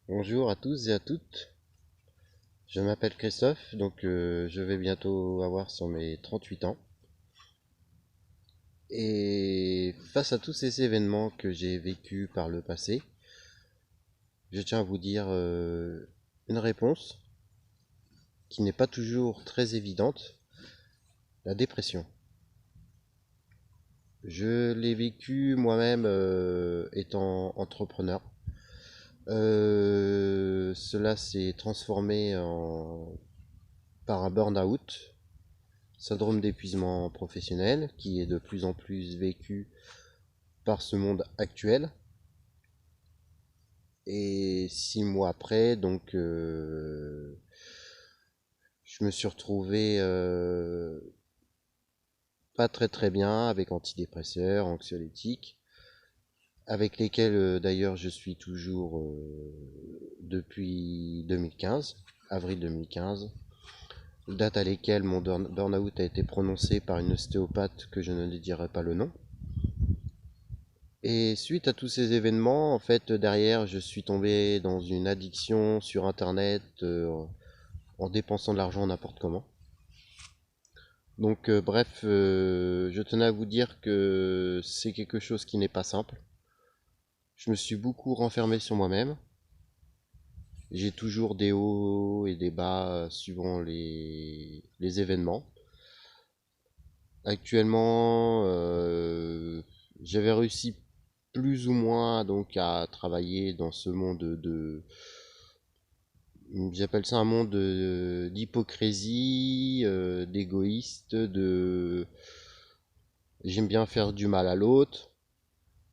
Bonjour à tous et à toutes, je m'appelle Christophe, donc je vais bientôt avoir sur mes 38 ans. Et face à tous ces événements que j'ai vécus par le passé, je tiens à vous dire une réponse qui n'est pas toujours très évidente, la dépression. Je l'ai vécu moi-même étant entrepreneur. Cela s'est transformé par un burn-out, syndrome d'épuisement professionnel, qui est de plus en plus vécu par ce monde actuel. Et 6 mois après, donc, je me suis retrouvé pas très bien avec antidépresseurs, anxiolytiques, avec lesquels d'ailleurs je suis toujours depuis 2015, avril 2015, date à laquelle mon burn-out a été prononcé par une ostéopathe que je ne dirai pas le nom. Et suite à tous ces événements, en fait, derrière, je suis tombé dans une addiction sur Internet en dépensant de l'argent n'importe comment. Donc, bref, je tenais à vous dire que c'est quelque chose qui n'est pas simple. Je me suis beaucoup renfermé sur moi-même. J'ai toujours des hauts et des bas suivant les événements. Actuellement, j'avais réussi plus ou moins donc à travailler dans ce monde j'appelle ça un monde d'hypocrisie, d'égoïste, j'aime bien faire du mal à l'autre.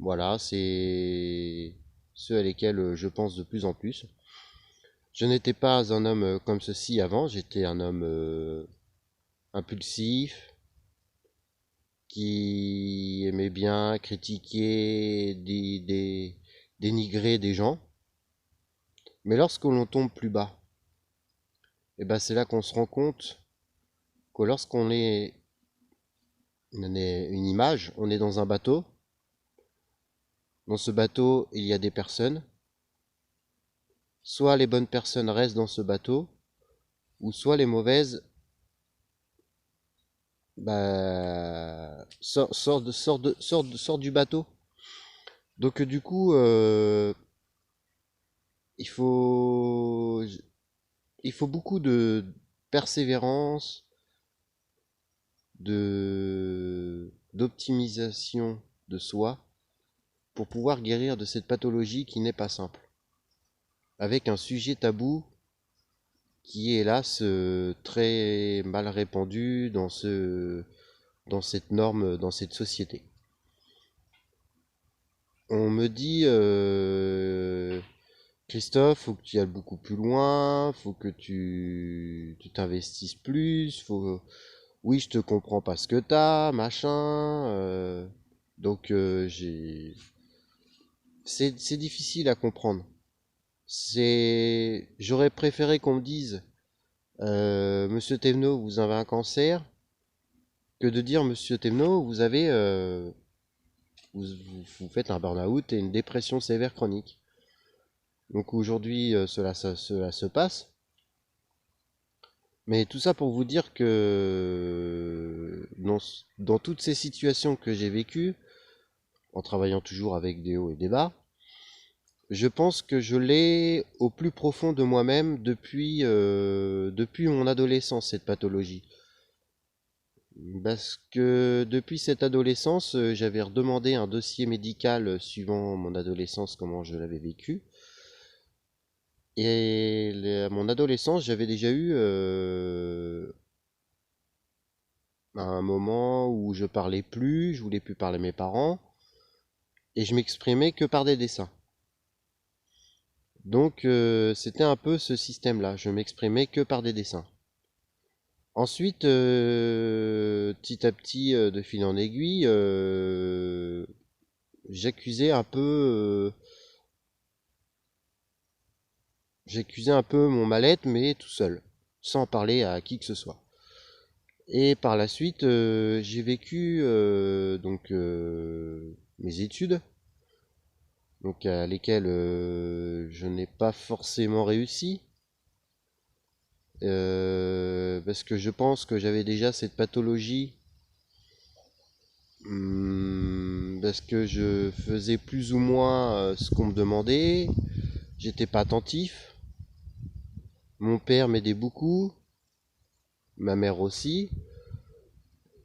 Voilà, c'est ceux à lesquels je pense de plus en plus. Je n'étais pas un homme comme ceci avant, j'étais un homme impulsif, qui aimait bien critiquer, dénigrer des gens. Mais lorsque l'on tombe plus bas, et ben c'est là qu'on se rend compte que lorsqu'on est une image, on est dans un bateau. Dans ce bateau, il y a des personnes. Soit les bonnes personnes restent dans ce bateau, ou soit les mauvaises sortent du bateau. Donc du coup, il faut, il faut beaucoup de persévérance, d'optimisation de soi pour pouvoir guérir de cette pathologie qui n'est pas simple. Avec un sujet tabou qui est hélas très mal répandu dans cette norme, dans cette société. On me dit, Christophe, faut que tu ailles beaucoup plus loin, faut que tu t'investisses plus, oui, je te comprends pas ce que t'as, machin. Donc, c'est difficile à comprendre. J'aurais préféré qu'on me dise, Monsieur Thévenot, vous avez un cancer, que de dire, Monsieur Thévenot, vous faites un burn-out et une dépression sévère chronique. Donc aujourd'hui, cela se passe. Mais tout ça pour vous dire que dans toutes ces situations que j'ai vécues, en travaillant toujours avec des hauts et des bas, je pense que je l'ai au plus profond de moi-même depuis mon adolescence, cette pathologie. Parce que depuis cette adolescence, j'avais redemandé un dossier médical suivant mon adolescence, comment je l'avais vécu. Et à mon adolescence, j'avais déjà eu un moment où je parlais plus, je voulais plus parler à mes parents, et je m'exprimais que par des dessins. Donc c'était un peu ce système-là, je m'exprimais que par des dessins. Ensuite, petit à petit, de fil en aiguille, j'accusais un peu, mon mal-être, mais tout seul, sans parler à qui que ce soit. Et par la suite, j'ai vécu donc mes études. donc à lesquelles je n'ai pas forcément réussi, parce que je pense que j'avais déjà cette pathologie, parce que je faisais plus ou moins ce qu'on me demandait, j'étais pas attentif, mon père m'aidait beaucoup, ma mère aussi,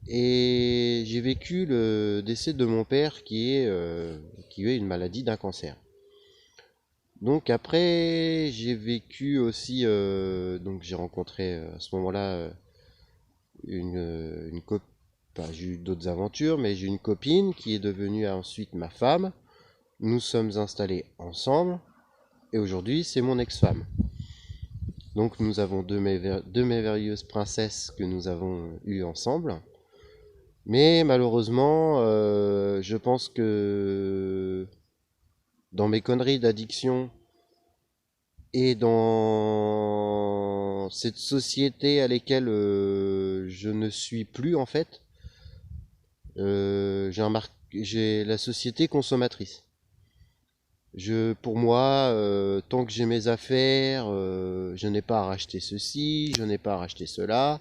et j'ai vécu le décès de mon père qui a une maladie d'un cancer. Donc après, j'ai vécu aussi, donc j'ai rencontré à ce moment-là une copine, enfin, j'ai eu d'autres aventures, mais j'ai une copine qui est devenue ensuite ma femme. Nous sommes installés ensemble et aujourd'hui c'est mon ex-femme. Donc nous avons deux merveilleuses princesses que nous avons eues ensemble. Mais malheureusement, je pense que dans mes conneries d'addiction et dans cette société à laquelle je ne suis plus en fait, j'ai la société consommatrice. Pour moi, tant que j'ai mes affaires, je n'ai pas à racheter ceci, je n'ai pas à racheter cela.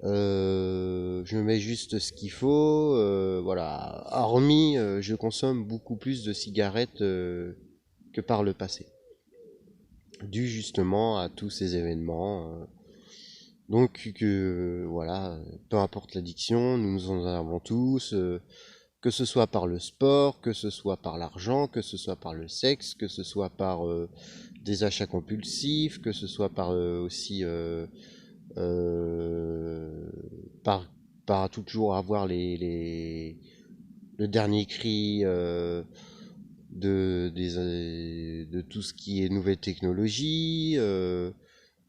Je mets juste ce qu'il faut. Voilà. Hormis, je consomme beaucoup plus de cigarettes que par le passé, dû justement à tous ces événements. Donc voilà, peu importe l'addiction, nous en avons tous, que ce soit par le sport, que ce soit par l'argent, que ce soit par le sexe, que ce soit par des achats compulsifs, que ce soit par aussi euh, par, par toujours avoir le dernier cri de tout ce qui est nouvelle technologie.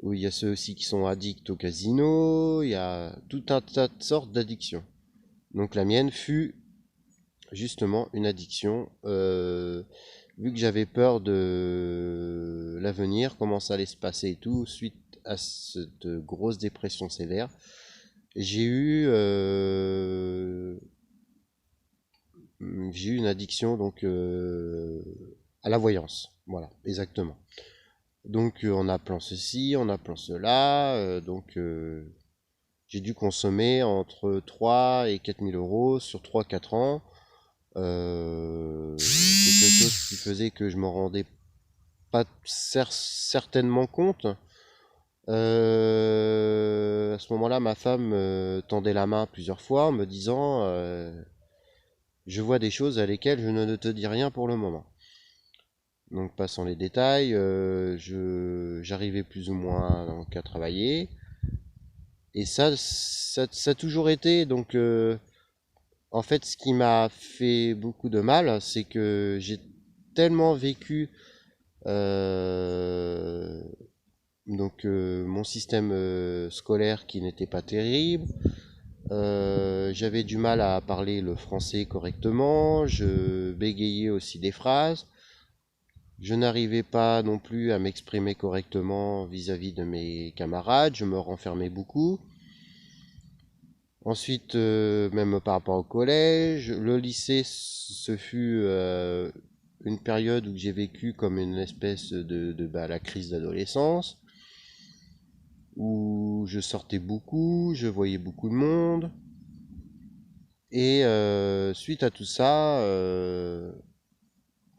Où il y a ceux aussi qui sont addicts au casino, il y a tout un tas de sortes d'addictions. Donc la mienne fut justement une addiction, vu que j'avais peur de l'avenir, comment ça allait se passer et tout, suite à cette grosse dépression sévère, j'ai eu, une addiction donc à la voyance. Voilà, exactement. Donc en appelant ceci, en appelant cela, j'ai dû consommer entre 3 et 4 000 € sur 3 4 ans. Quelque chose qui faisait que je m'en rendais pas certainement compte. À ce moment-là, ma femme me tendait la main plusieurs fois en me disant je vois des choses à lesquelles je ne te dis rien pour le moment. Donc passons les détails, j'arrivais plus ou moins donc, à travailler. Et ça a toujours été, donc en fait ce qui m'a fait beaucoup de mal, c'est que j'ai tellement vécu euh, mon système scolaire qui n'était pas terrible. J'avais du mal à parler le français correctement, je bégayais aussi des phrases. Je n'arrivais pas non plus à m'exprimer correctement vis-à-vis de mes camarades, je me renfermais beaucoup. Ensuite, même par rapport au collège, le lycée, ce fut une période où j'ai vécu comme une espèce de la crise d'adolescence, où je sortais beaucoup, je voyais beaucoup de monde. Et suite à tout ça,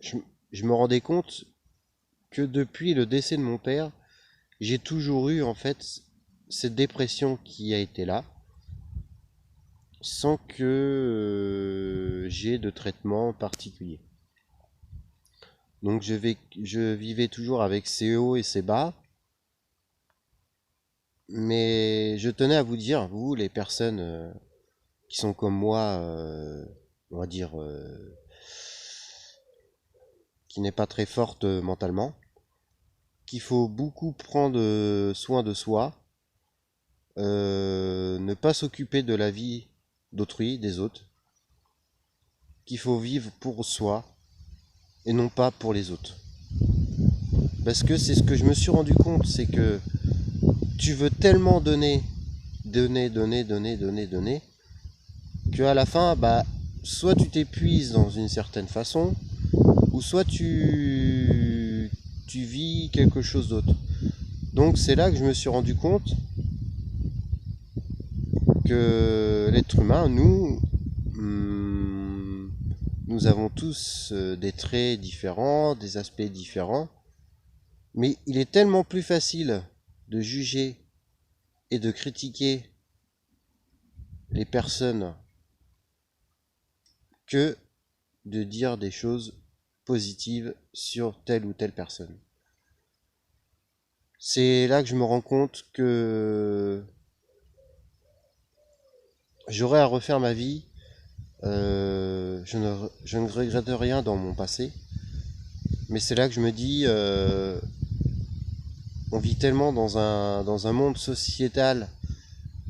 je, je me rendais compte que depuis le décès de mon père, j'ai toujours eu en fait cette dépression qui a été là, sans que j'ai de traitement particulier. Donc je vivais toujours avec ces hauts et ces bas, mais je tenais à vous dire, vous les personnes qui sont comme moi, on va dire, qui n'est pas très forte mentalement, qu'il faut beaucoup prendre soin de soi, ne pas s'occuper de la vie d'autrui, des autres, qu'il faut vivre pour soi et non pas pour les autres. Parce que c'est ce que je me suis rendu compte, c'est que tu veux tellement donner, qu'à la fin, bah, soit tu t'épuises dans une certaine façon, ou ou soit tu vis quelque chose d'autre. Donc c'est là que je me suis rendu compte que l'être humain, nous avons tous des traits différents, des aspects différents, mais il est tellement plus facile de juger et de critiquer les personnes que de dire des choses positives sur telle ou telle personne. C'est là que je me rends compte que j'aurais à refaire ma vie. Je ne regrette rien dans mon passé, mais c'est là que je me dis, on vit tellement dans un monde sociétal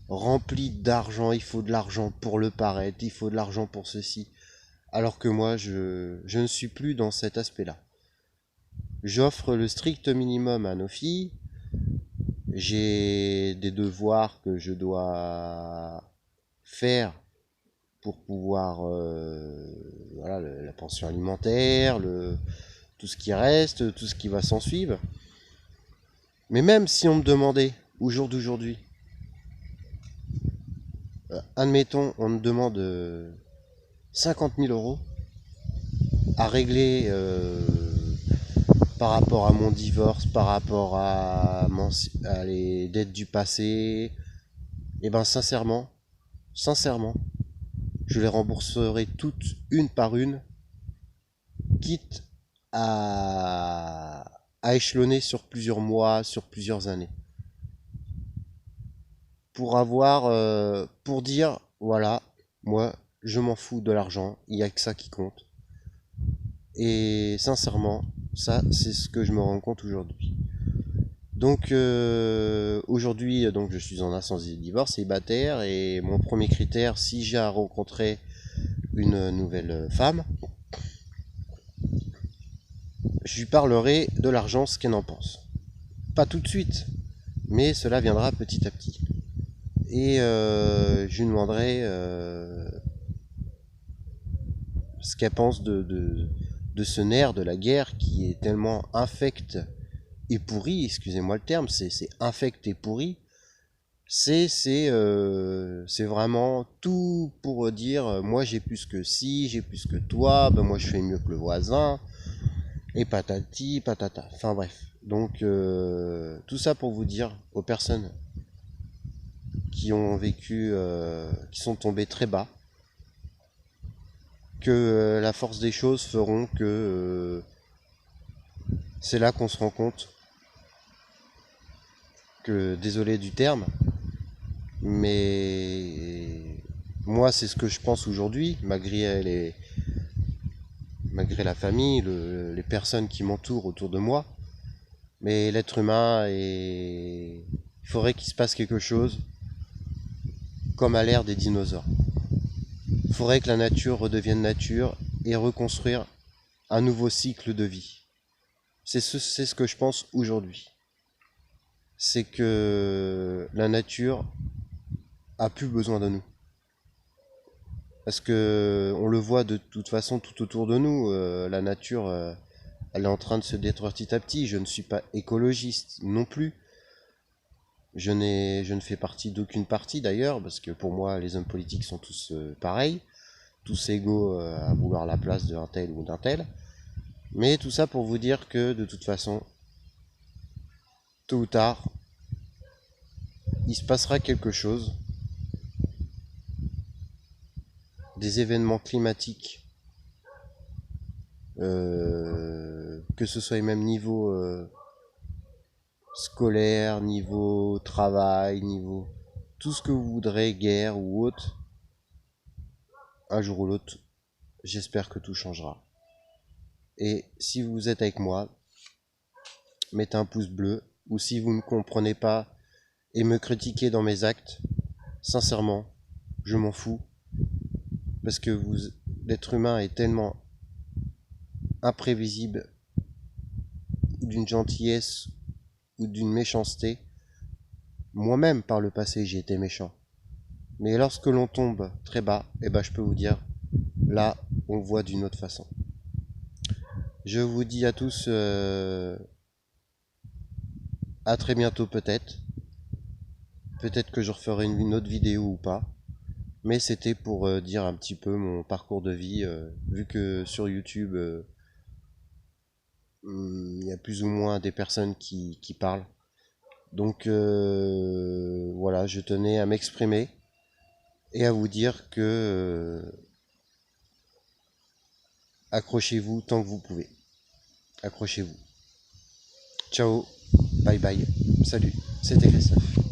rempli d'argent, il faut de l'argent pour le paraître, il faut de l'argent pour ceci, alors que moi, je ne suis plus dans cet aspect-là. J'offre le strict minimum à nos filles, j'ai des devoirs que je dois faire pour pouvoir, voilà, la pension alimentaire, tout ce qui reste, tout ce qui va s'en suivre. Mais même si on me demandait, au jour d'aujourd'hui, admettons, on me demande 50 000 euros à régler par rapport à mon divorce, par rapport à les dettes du passé, et ben sincèrement, je les rembourserai toutes une par une, quitte à échelonner sur plusieurs mois, sur plusieurs années. Pour dire, voilà, moi, je m'en fous de l'argent, il n'y a que ça qui compte. Et sincèrement, ça, c'est ce que je me rends compte aujourd'hui. Donc aujourd'hui, donc je suis en instance de divorce, célibataire, et mon premier critère, si j'ai à rencontrer une nouvelle femme, je lui parlerai de l'argent, ce qu'elle en pense. Pas tout de suite, mais cela viendra petit à petit. Et je lui demanderai ce qu'elle pense de ce nerf de la guerre qui est tellement infect et pourri, excusez-moi le terme, c'est infect et pourri. C'est vraiment tout pour dire moi j'ai plus que si, j'ai plus que toi, ben moi je fais mieux que le voisin, et patati patata. Enfin bref. Donc tout ça pour vous dire aux personnes qui ont vécu, qui sont tombées très bas, que la force des choses feront que c'est là qu'on se rend compte que, désolé du terme, mais moi c'est ce que je pense aujourd'hui, malgré la famille, les personnes qui m'entourent autour de moi, mais l'être humain, il faudrait qu'il se passe quelque chose comme à l'ère des dinosaures. Il faudrait que la nature redevienne nature et reconstruire un nouveau cycle de vie. C'est ce que je pense aujourd'hui. C'est que la nature a plus besoin de nous. Parce que on le voit de toute façon tout autour de nous. La nature, elle est en train de se détruire petit à petit. Je ne suis pas écologiste non plus. Je ne fais partie d'aucune partie d'ailleurs, parce que pour moi, les hommes politiques sont tous pareils, tous égaux à vouloir la place d'un tel ou d'un tel. Mais tout ça pour vous dire que de toute façon, tôt ou tard, il se passera quelque chose, des événements climatiques, que ce soit même niveau scolaire, niveau travail, niveau tout ce que vous voudrez, guerre ou autre, un jour ou l'autre, j'espère que tout changera. Et si vous êtes avec moi, mettez un pouce bleu, ou si vous ne comprenez pas et me critiquez dans mes actes, sincèrement, je m'en fous, parce que l'être humain est tellement imprévisible, d'une gentillesse ou d'une méchanceté. Moi-même, par le passé, j'ai été méchant. Mais lorsque l'on tombe très bas, eh ben, je peux vous dire, là, on le voit d'une autre façon. Je vous dis à tous à très bientôt peut-être. Peut-être que je referai une autre vidéo ou pas. Mais c'était pour dire un petit peu mon parcours de vie, vu que sur YouTube, il y a plus ou moins des personnes qui parlent. Donc voilà, je tenais à m'exprimer et à vous dire que accrochez-vous tant que vous pouvez. Accrochez-vous. Ciao, bye bye, salut, c'était Christophe.